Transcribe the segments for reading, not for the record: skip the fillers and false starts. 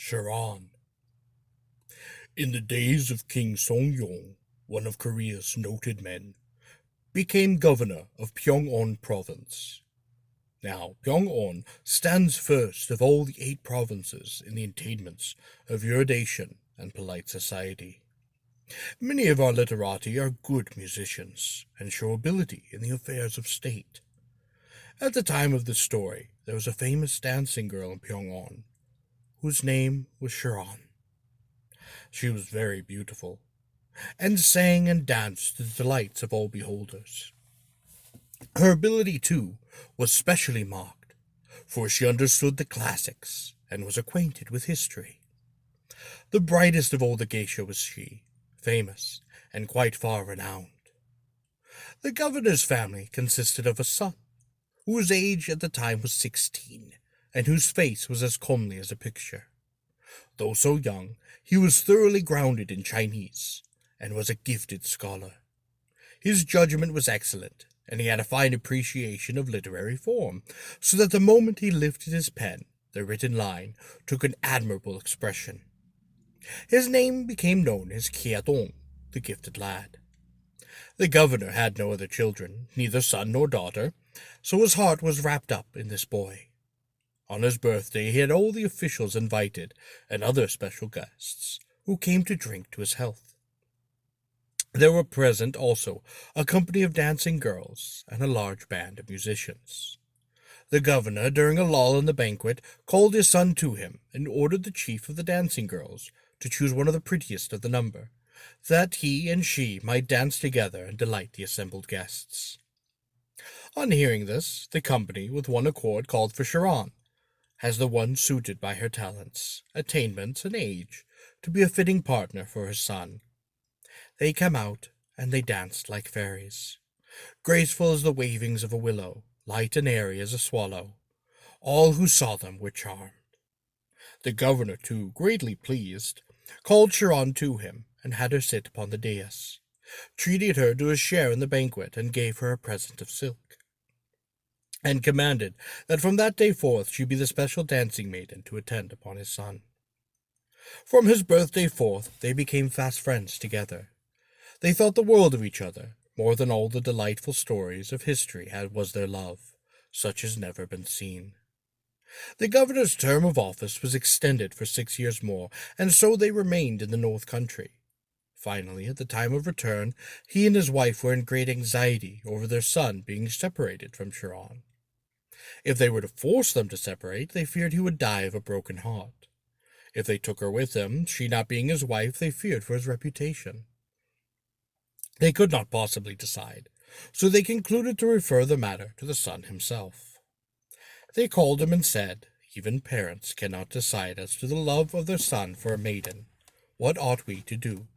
Charan. In the days of King Songyong, one of Korea's noted men, became governor of Pyongan province. Now, Pyongan stands first of all the 8 provinces in the attainments of erudition and polite society. Many of our literati are good musicians and show ability in the affairs of state. At the time of this story, there was a famous dancing girl in Pyongan, whose name was Charan. She was very beautiful, and sang and danced to the delights of all beholders. Her ability, too, was specially marked, for she understood the classics and was acquainted with history. The brightest of all the geisha was she, famous and quite far renowned. The governor's family consisted of a son, whose age at the time was 16, and whose face was as comely as a picture. Though so young, he was thoroughly grounded in Chinese, and was a gifted scholar. His judgment was excellent, and he had a fine appreciation of literary form, so that the moment he lifted his pen, the written line took an admirable expression. His name became known as Kiadong, the gifted lad. The governor had no other children, neither son nor daughter, so his heart was wrapped up in this boy. On his birthday he had all the officials invited, and other special guests, who came to drink to his health. There were present also a company of dancing girls and a large band of musicians. The governor, during a lull in the banquet, called his son to him and ordered the chief of the dancing girls to choose one of the prettiest of the number, that he and she might dance together and delight the assembled guests. On hearing this, the company with one accord called for Charan, as the one suited by her talents, attainments, and age, to be a fitting partner for his son. They came out, and they danced like fairies, graceful as the wavings of a willow, light and airy as a swallow. All who saw them were charmed. The governor, too, greatly pleased, called Charan to him, and had her sit upon the dais, treated her to a share in the banquet, and gave her a present of silk, and commanded that from that day forth she be the special dancing maiden to attend upon his son. From his birthday forth they became fast friends together. They thought the world of each other, more than all the delightful stories of history was their love, such as never been seen. The governor's term of office was extended for 6 years more, and so they remained in the north country. Finally, at the time of return, he and his wife were in great anxiety over their son being separated from Charan. If they were to force them to separate, they feared he would die of a broken heart. If they took her with them, she not being his wife, they feared for his reputation. They could not possibly decide, so they concluded to refer the matter to the son himself. They called him and said, "Even parents cannot decide as to the love of their son for a maiden. What ought we to do?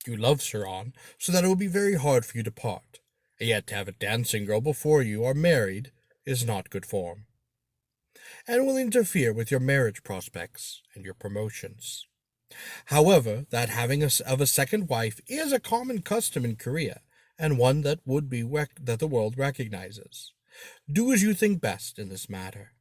You love Charan, so that it will be very hard for you to part, and yet to have a dancing girl before you are married is not good form, and will interfere with your marriage prospects and your promotions. However, that having of a second wife is a common custom in Korea, and one that would be that the world recognizes. Do as you think best in this matter."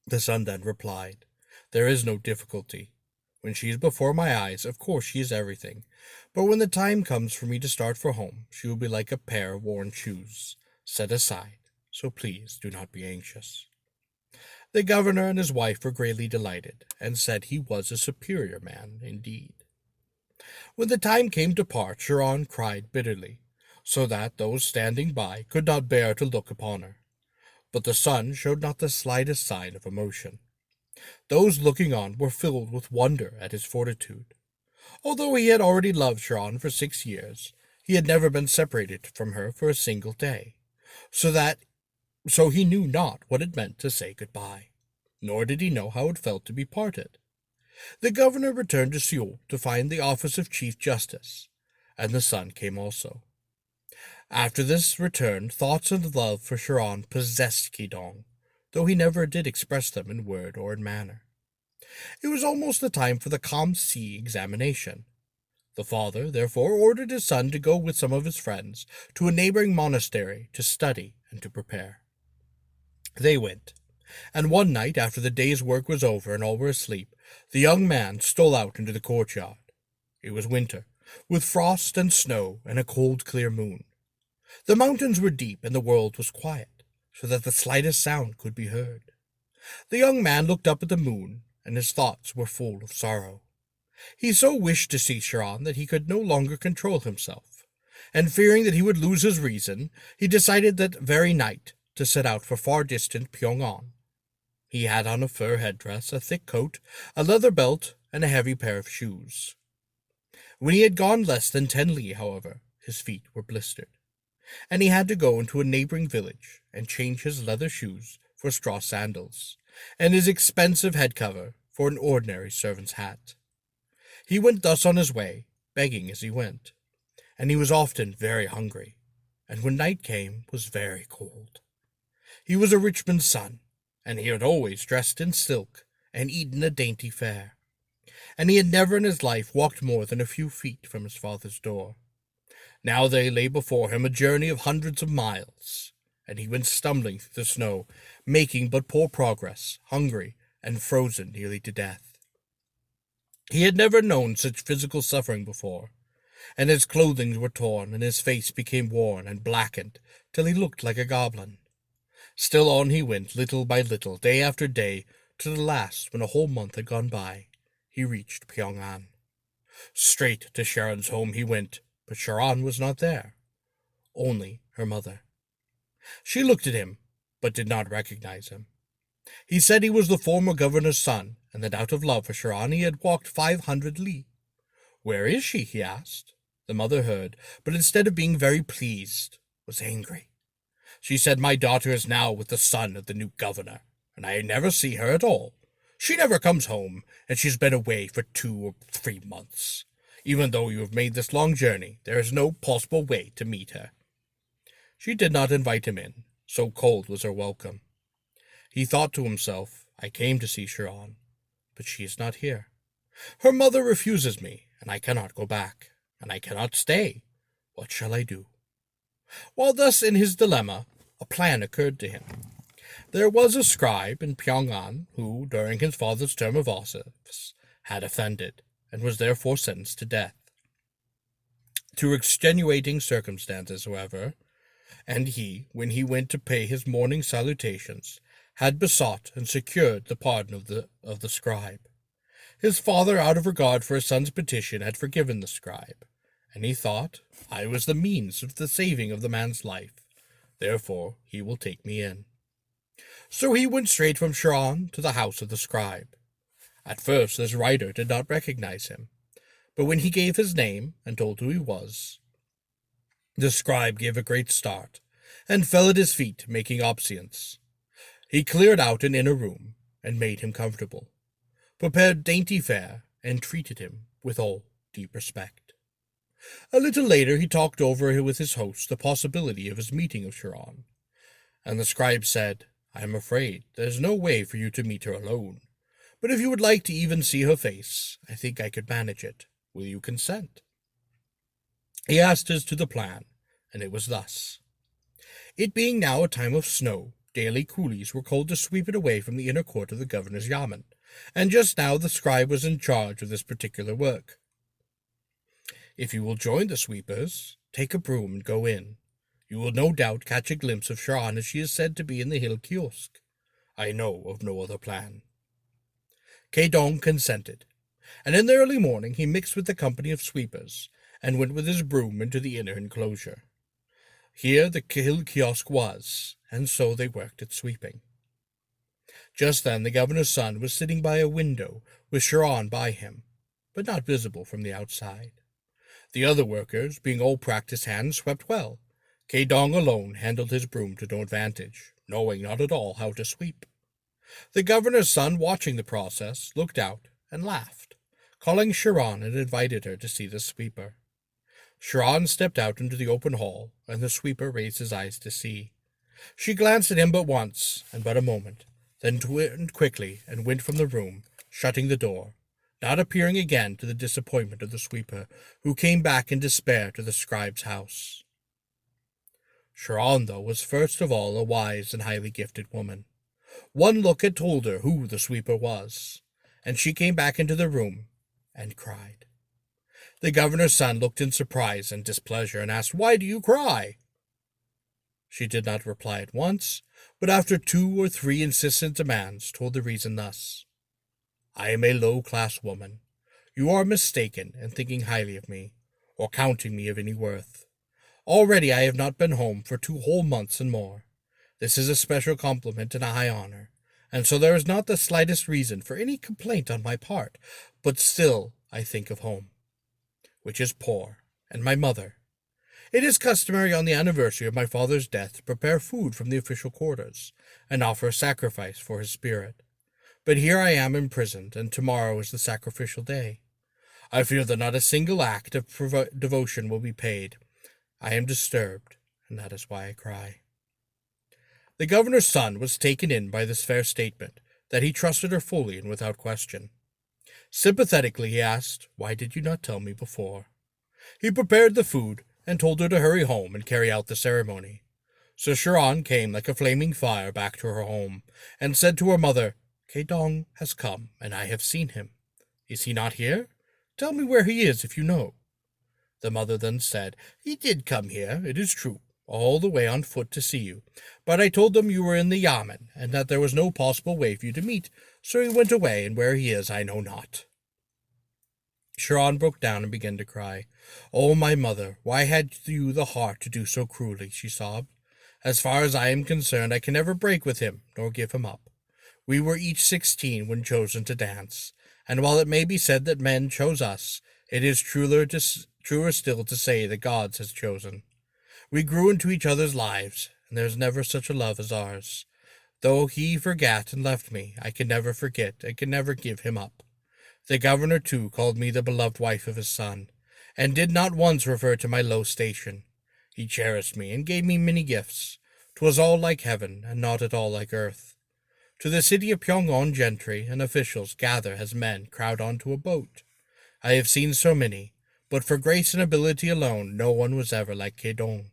The son then replied, "There is no difficulty. When she is before my eyes, of course she is everything, but when the time comes for me to start for home, she will be like a pair of worn shoes, set aside, so please do not be anxious." The governor and his wife were greatly delighted, and said he was a superior man indeed. When the time came to part, Charan cried bitterly, so that those standing by could not bear to look upon her. But the son showed not the slightest sign of emotion. Those looking on were filled with wonder at his fortitude. Although he had already loved Charan for 6 years, he had never been separated from her for a single day, so he knew not what it meant to say goodbye, nor did he know how it felt to be parted. The governor returned to Seoul to find the office of Chief Justice, and the son came also. After this return, thoughts of love for Charan possessed Kidong, though he never did express them in word or in manner. It was almost the time for the Com-C examination. The father, therefore, ordered his son to go with some of his friends to a neighboring monastery to study and to prepare. They went, And one night, after the day's work was over and all were asleep, the young man stole out into the courtyard. It was winter, with frost and snow and a cold, clear moon. The mountains were deep and the world was quiet, so that the slightest sound could be heard. The young man looked up at the moon, and his thoughts were full of sorrow. He so wished to see Charan that he could no longer control himself, and fearing that he would lose his reason, he decided that very night to set out for far distant Pyongan. He had on a fur headdress, a thick coat, a leather belt, and a heavy pair of shoes. When he had gone less than 10 li, however, his feet were blistered, and he had to go into a neighboring village and change his leather shoes for straw sandals, and his expensive head cover for an ordinary servant's hat. He went thus on his way, begging as he went, and he was often very hungry, and when night came was very cold. He was a rich man's son, and he had always dressed in silk and eaten a dainty fare, and he had never in his life walked more than a few feet from his father's door. Now there lay before him a journey of hundreds of miles, and he went stumbling through the snow, making but poor progress, hungry and frozen nearly to death. He had never known such physical suffering before, and his clothing were torn, and his face became worn and blackened, till he looked like a goblin. Still on he went, little by little, day after day, to the last, when a whole month had gone by, he reached Pyongan. Straight to Charan's home he went, but Charan was not there, only her mother. She looked at him, but did not recognize him. He said he was the former governor's son, and that out of love for Charan he had walked 500 li. Where is she? He asked. The mother heard, but instead of being very pleased, was angry. She said, "My daughter is now with the son of the new governor, and I never see her at all. She never comes home, and she's been away for 2 or 3 months. Even though you have made this long journey, there is no possible way to meet her." She did not invite him in, so cold was her welcome. He thought to himself, "I came to see Charan, but she is not here. Her mother refuses me, and I cannot go back, and I cannot stay. What shall I do?" While thus in his dilemma, a plan occurred to him. There was a scribe in Pyongan who, during his father's term of office, had offended, and was therefore sentenced to death. Through extenuating circumstances, however, and he, when he went to pay his morning salutations, had besought and secured the pardon of the scribe. His father, out of regard for his son's petition, had forgiven the scribe, and he thought, "I was the means of the saving of the man's life, therefore he will take me in." So he went straight from Charan to the house of the scribe. At first this rider did not recognize him, but when he gave his name and told who he was, the scribe gave a great start, and fell at his feet, making obeisance. He cleared out an inner room, and made him comfortable, prepared dainty fare, and treated him with all deep respect. A little later he talked over with his host the possibility of his meeting of Charan, and the scribe said, "I am afraid there is no way for you to meet her alone, but if you would like to even see her face, I think I could manage it. Will you consent?" He asked as to the plan, and it was thus. It being now a time of snow, daily coolies were called to sweep it away from the inner court of the governor's yamen, and just now the scribe was in charge of this particular work. "If you will join the sweepers, take a broom and go in. You will no doubt catch a glimpse of Charan as she is said to be in the hill kiosk. I know of no other plan." Kedong consented, and in the early morning he mixed with the company of sweepers, and went with his broom into the inner enclosure. Here the hill kiosk was, and so they worked at sweeping. Just then the governor's son was sitting by a window, with Charan by him, but not visible from the outside. The other workers, being all practiced hands, swept well. Kedong alone handled his broom to no advantage, knowing not at all how to sweep. The governor's son, watching the process, looked out and laughed, calling Charan and invited her to see the sweeper. Charan stepped out into the open hall, and the sweeper raised his eyes to see. She glanced at him but once, and but a moment, then turned quickly and went from the room, shutting the door, not appearing again, to the disappointment of the sweeper, who came back in despair to the scribe's house. Charan, though, was first of all a wise and highly gifted woman. One look had told her who the sweeper was, and she came back into the room and cried. The governor's son looked in surprise and displeasure and asked, "Why do you cry?" She did not reply at once, but after 2 or 3 insistent demands told the reason thus. "I am a low-class woman. You are mistaken in thinking highly of me, or counting me of any worth. Already I have not been home for 2 whole months and more. This is a special compliment and a high honor, and so there is not the slightest reason for any complaint on my part, but still I think of home, which is poor, and my mother. It is customary on the anniversary of my father's death to prepare food from the official quarters, and offer a sacrifice for his spirit. But here I am imprisoned, and tomorrow is the sacrificial day. I feel that not a single act of devotion will be paid. I am disturbed, and that is why I cry." The governor's son was taken in by this fair statement, that he trusted her fully and without question. Sympathetically he asked, "Why did you not tell me before?" He prepared the food, and told her to hurry home and carry out the ceremony. So Charan came like a flaming fire back to her home, and said to her mother, "Kedong has come, and I have seen him. Is he not here? Tell me where he is if you know." The mother then said, "He did come here, it is true, all the way on foot to see you, but I told them you were in the yamen, and that there was no possible way for you to meet, so he went away, and where he is I know not." Charan broke down and began to cry. "Oh, my mother, why had you the heart to do so cruelly?" she sobbed. "As far as I am concerned, I can never break with him, nor give him up. We were each 16 when chosen to dance, and while it may be said that men chose us, it is truer still to say the gods has chosen. We grew into each other's lives, and there is never such a love as ours. Though he forgat and left me, I can never forget, I can never give him up. The governor, too, called me the beloved wife of his son, and did not once refer to my low station. He cherished me and gave me many gifts. 'Twas all like heaven, and not at all like earth. To the city of Pyongon gentry and officials gather as men crowd onto a boat. I have seen so many, but for grace and ability alone no one was ever like Kedong.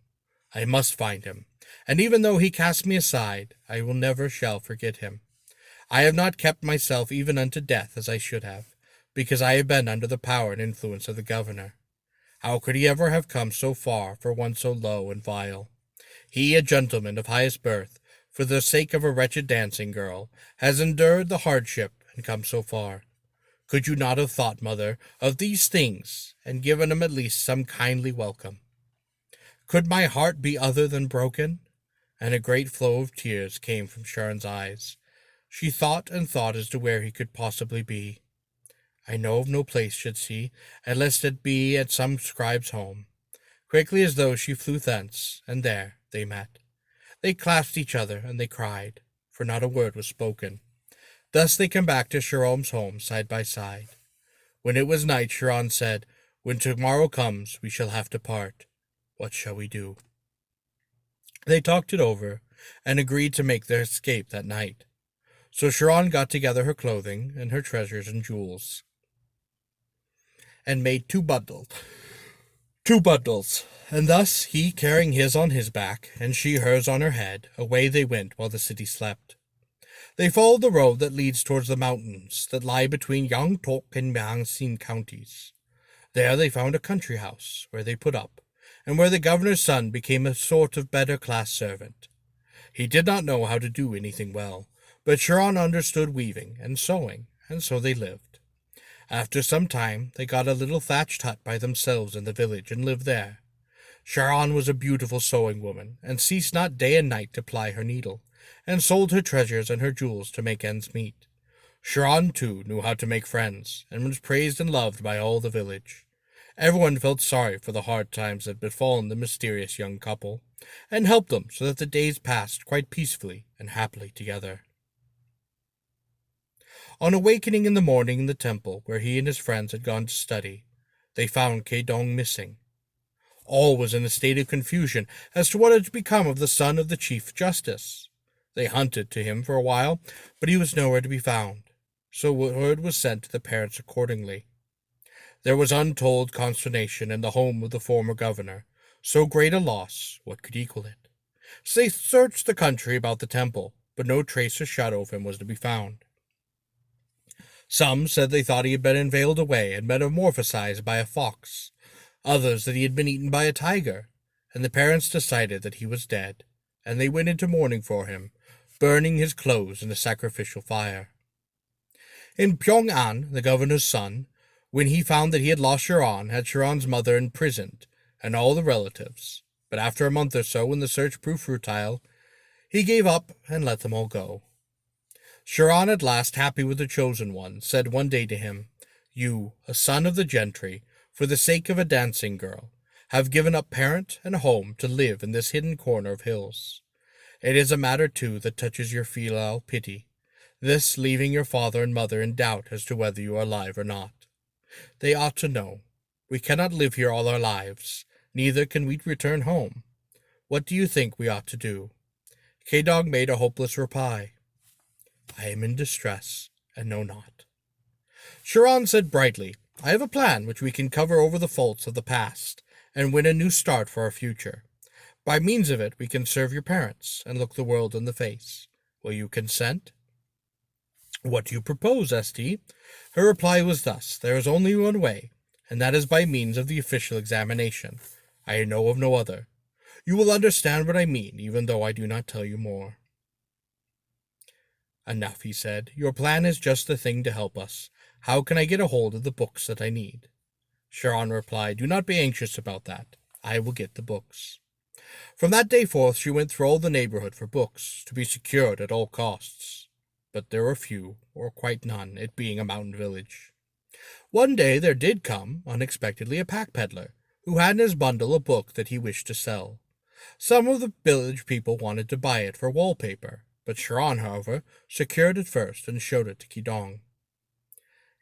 I must find him, and even though he cast me aside, I will never shall forget him. I have not kept myself even unto death as I should have, because I have been under the power and influence of the governor. How could he ever have come so far for one so low and vile? He, a gentleman of highest birth, for the sake of a wretched dancing girl, has endured the hardship and come so far. Could you not have thought, mother, of these things, and given him at least some kindly welcome? Could my heart be other than broken?" And a great flow of tears came from Charan's eyes. She thought and thought as to where he could possibly be. "I know of no place," should she, "unless it be at some scribe's home." Quickly as though she flew thence, and there they met. They clasped each other, and they cried, for not a word was spoken. Thus they came back to Charan's home side by side. When it was night, Charan said, "When tomorrow comes, we shall have to part. What shall we do?" They talked it over, and agreed to make their escape that night. So Charan got together her clothing, and her treasures and jewels, and made two bundles, and thus, he carrying his on his back, and she hers on her head, away they went while the city slept. They followed the road that leads towards the mountains that lie between Yangtok and Mangxin counties. There they found a country house, where they put up, and where the governor's son became a sort of better-class servant. He did not know how to do anything well, but Charan understood weaving and sewing, and so they lived. After some time, they got a little thatched hut by themselves in the village, and lived there. Charan was a beautiful sewing woman, and ceased not day and night to ply her needle, and sold her treasures and her jewels to make ends meet. Charan, too, knew how to make friends, and was praised and loved by all the village. Everyone felt sorry for the hard times that had befallen the mysterious young couple, and helped them so that the days passed quite peacefully and happily together. On awakening in the morning in the temple where he and his friends had gone to study, they found Kedong missing. All was in a state of confusion as to what had become of the son of the Chief Justice. They hunted to him for a while, but he was nowhere to be found, so word was sent to the parents accordingly. There was untold consternation in the home of the former governor. So great a loss, what could equal it? So they searched the country about the temple, but no trace or shadow of him was to be found. Some said they thought he had been inveigled away and metamorphosized by a fox, others that he had been eaten by a tiger, and the parents decided that he was dead, and they went into mourning for him, burning his clothes in the sacrificial fire. In Pyongan, the governor's son, when he found that he had lost Charan, had Charan's mother imprisoned, and all the relatives, but after a month or so, when the search proved futile, he gave up and let them all go. Charan, at last happy with the chosen one, said one day to him, "You, a son of the gentry, for the sake of a dancing girl, have given up parent and home to live in this hidden corner of hills. It is a matter, too, that touches your filial pity, this leaving your father and mother in doubt as to whether you are alive or not. They ought to know. We cannot live here all our lives, neither can we return home. What do you think we ought to do?" K-Dog made a hopeless reply. "I am in distress, and know not." Charan said brightly, "I have a plan which we can cover over the faults of the past, and win a new start for our future. By means of it we can serve your parents, and look the world in the face. Will you consent?" "What do you propose?" asked he. Her reply was thus: "There is only one way, and that is by means of the official examination. I know of no other. You will understand what I mean, even though I do not tell you more." "Enough," he said. "Your plan is just the thing to help us. How can I get a hold of the books that I need?" Charan replied, "Do not be anxious about that. I will get the books." From that day forth she went through all the neighborhood for books, to be secured at all costs. But there were few, or quite none, it being a mountain village. One day there did come, unexpectedly, a pack peddler, who had in his bundle a book that he wished to sell. Some of the village people wanted to buy it for wallpaper, but Charan, however, secured it first and showed it to Kidong.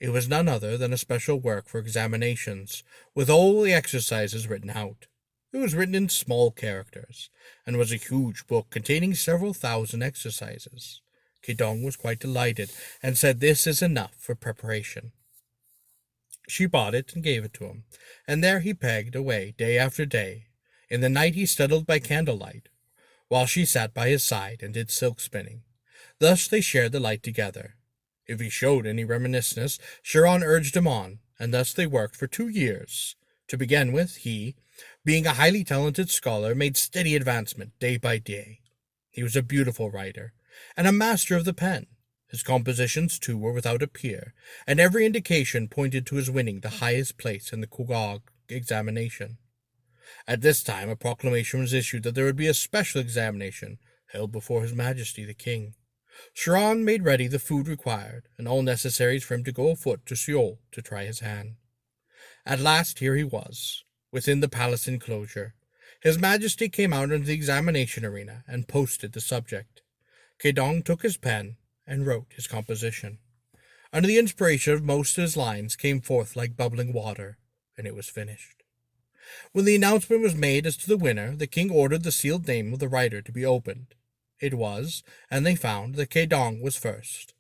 It was none other than a special work for examinations, with all the exercises written out. It was written in small characters, and was a huge book containing several thousand exercises. Kidong was quite delighted, and said this is enough for preparation. She bought it and gave it to him, and there he pegged away day after day. In the night he studied by candlelight, while she sat by his side and did silk spinning. Thus they shared the light together. If he showed any reminiscence, Charan urged him on, and thus they worked for 2 years. To begin with, he, being a highly talented scholar, made steady advancement day by day. He was a beautiful writer, and a master of the pen. His compositions, too, were without a peer, and every indication pointed to his winning the highest place in the Kugog examination. At this time a proclamation was issued that there would be a special examination held before His Majesty the King. Charan made ready the food required, and all necessaries for him to go afoot to Seoul to try his hand. At last here he was, within the palace enclosure. His Majesty came out into the examination arena and posted the subject. Kedong took his pen and wrote his composition. Under the inspiration of most of his lines came forth like bubbling water, and it was finished. When the announcement was made as to the winner, the king ordered the sealed name of the writer to be opened. It was, and they found that Kedong was first.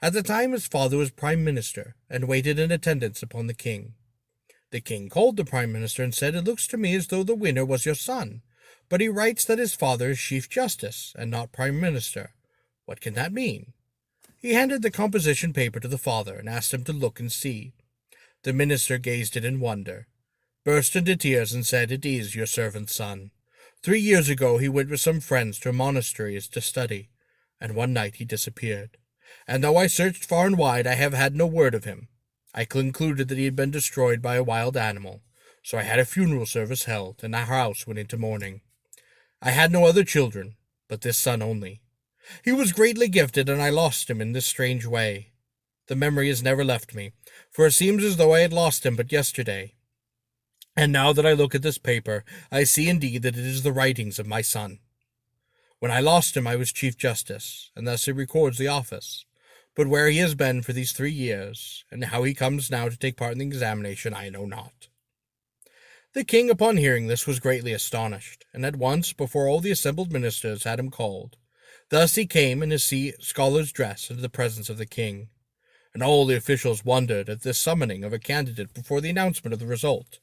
At the time his father was prime minister, and waited in attendance upon the king. The king called the prime minister and said, "It looks to me as though the winner was your son, but he writes that his father is chief justice, and not prime minister. What can that mean?" He handed the composition paper to the father, and asked him to look and see. The minister gazed at it in wonder, burst into tears, and said, "It is your servant's son. 3 years ago he went with some friends to a monastery to study, and one night he disappeared. And though I searched far and wide, I have had no word of him. I concluded that he had been destroyed by a wild animal, so I had a funeral service held, and our house went into mourning. I had no other children, but this son only. He was greatly gifted, and I lost him in this strange way. The memory has never left me, for it seems as though I had lost him but yesterday. And now that I look at this paper, I see indeed that it is the writings of my son. When I lost him, I was chief justice, and thus it records the office. But where he has been for these 3 years, and how he comes now to take part in the examination, I know not." The king, upon hearing this, was greatly astonished, and at once, before all the assembled ministers, had him called. Thus he came in his scholar's dress into the presence of the king, and all the officials wondered at this summoning of a candidate before the announcement of the result.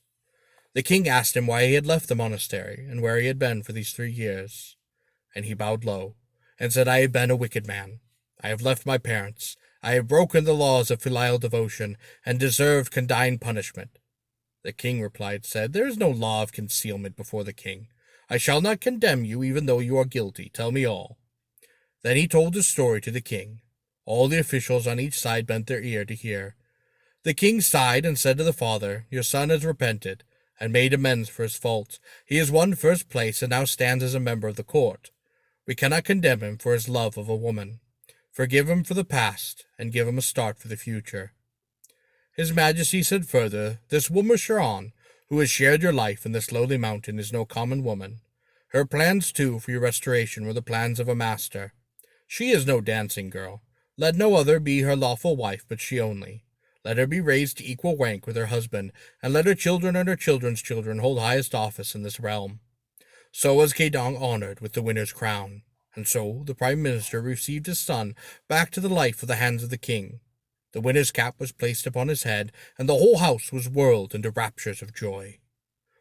The king asked him why he had left the monastery, and where he had been for these 3 years, and he bowed low, and said, I have been a wicked man. I have left my parents. I have broken the laws of filial devotion, and deserved condign punishment. The king replied, said, There is no law of concealment before the king. I shall not condemn you, even though you are guilty. Tell me all. Then he told his story to the king. All the officials on each side bent their ear to hear. The king sighed and said to the father, Your son has repented, and made amends for his fault. He has won first place, and now stands as a member of the court. We cannot condemn him for his love of a woman. Forgive him for the past, and give him a start for the future. His Majesty said further, This woman Charan, who has shared your life in this lowly mountain, is no common woman. Her plans, too, for your restoration were the plans of a master. She is no dancing girl. Let no other be her lawful wife but she only. Let her be raised to equal rank with her husband, and let her children and her children's children hold highest office in this realm. So was Gale honored with the winner's crown, and so the Prime Minister received his son back to the life of the hands of the king. The winner's cap was placed upon his head, and the whole house was whirled into raptures of joy.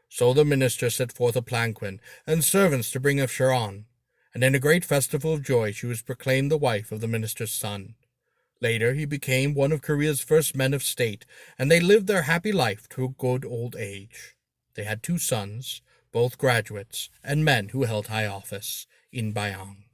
So the minister set forth a palanquin, and servants to bring of Charan, and in a great festival of joy she was proclaimed the wife of the minister's son. Later he became one of Korea's first men of state, and they lived their happy life to a good old age. They had 2 sons, both graduates, and men who held high office in Bayang.